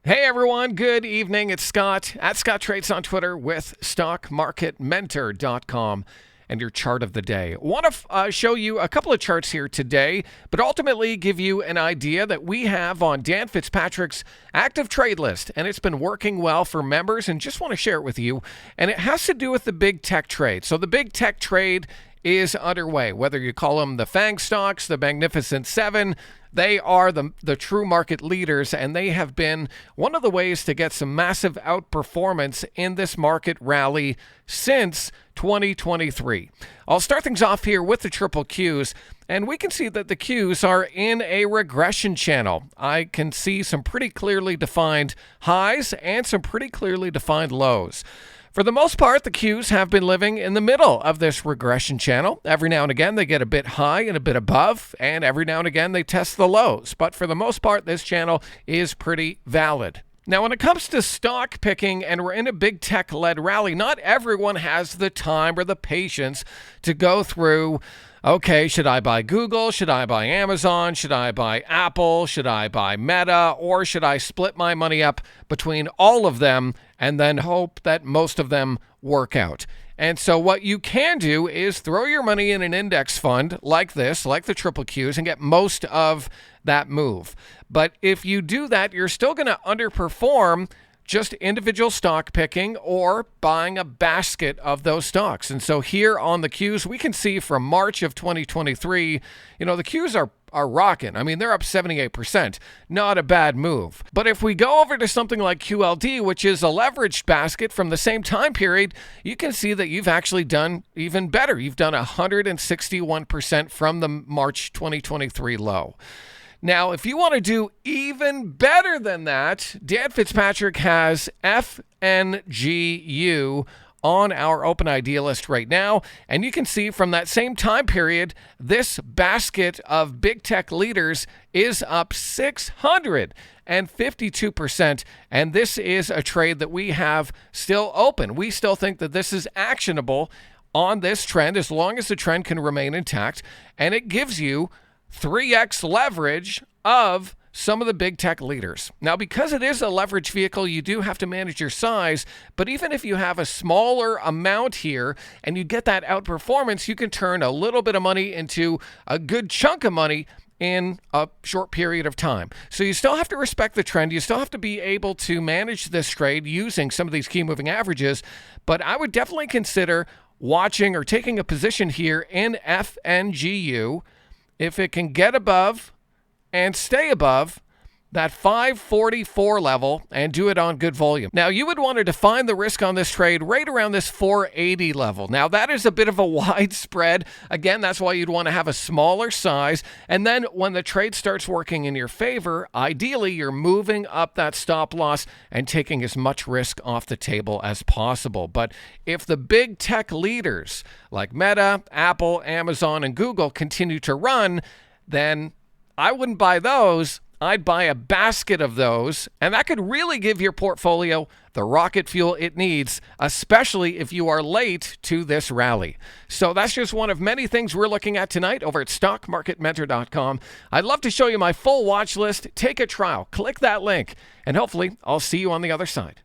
Hey everyone, good evening. It's Scott at Scott Trades on Twitter with StockMarketMentor.com and your chart of the day. I want to show you a couple of charts here today, but ultimately give you an idea that we have on Dan Fitzpatrick's active trade list, and it's been working well for members, and just want to share it with you. And it has to do with the big tech trade. So the big tech trade is underway, whether you call them the FANG stocks, the Magnificent Seven. They are the true market leaders, and they have been one of the ways to get some massive outperformance in this market rally since 2023. I'll start things off here with the triple Qs, and we can see that the Qs are in a regression channel. I can see some pretty clearly defined highs and some pretty clearly defined lows. For the most part, the Qs have been living in the middle of this regression channel. Every now and again, they get a bit high and a bit above, and every now and again, they test the lows. But for the most part, this channel is pretty valid. Now, when it comes to stock picking, and we're in a big tech-led rally, not everyone has the time or the patience to go through, okay, should I buy Google? Should I buy Amazon? Should I buy Apple? Should I buy Meta? Or should I split my money up between all of them and then hope that most of them work out? And so what you can do is throw your money in an index fund like this, like the triple Qs, and get most of that move. But if you do that, you're still going to underperform just individual stock picking or buying a basket of those stocks. And so here on the Qs, we can see from March of 2023, the Qs are rocking. I mean, they're up 78%. Not a bad move. But if we go over to something like QLD, which is a leveraged basket from the same time period, you can see that you've actually done even better. You've done 161% from the March 2023 low. Now, if you want to do even better than that, Dan Fitzpatrick has FNGU on our open idea list right now. And you can see from that same time period, this basket of big tech leaders is up 652%. And this is a trade that we have still open. We still think that this is actionable on this trend as long as the trend can remain intact. And it gives you 3x leverage of some of the big tech leaders. Now, because it is a leverage vehicle, you do have to manage your size, but even if you have a smaller amount here and you get that outperformance, you can turn a little bit of money into a good chunk of money in a short period of time. So you still have to respect the trend. You still have to be able to manage this trade using some of these key moving averages, but I would definitely consider watching or taking a position here in FNGU if it can get above and stay above that 544 level and do it on good volume. Now, you would want to define the risk on this trade right around this 480 level. Now, that is a bit of a wide spread. Again, that's why you'd want to have a smaller size. And then when the trade starts working in your favor, ideally, you're moving up that stop loss and taking as much risk off the table as possible. But if the big tech leaders like Meta, Apple, Amazon, and Google continue to run, then I wouldn't buy those. I'd buy a basket of those, and that could really give your portfolio the rocket fuel it needs, especially if you are late to this rally. So that's just one of many things we're looking at tonight over at StockMarketMentor.com. I'd love to show you my full watch list. Take a trial. Click that link, and hopefully I'll see you on the other side.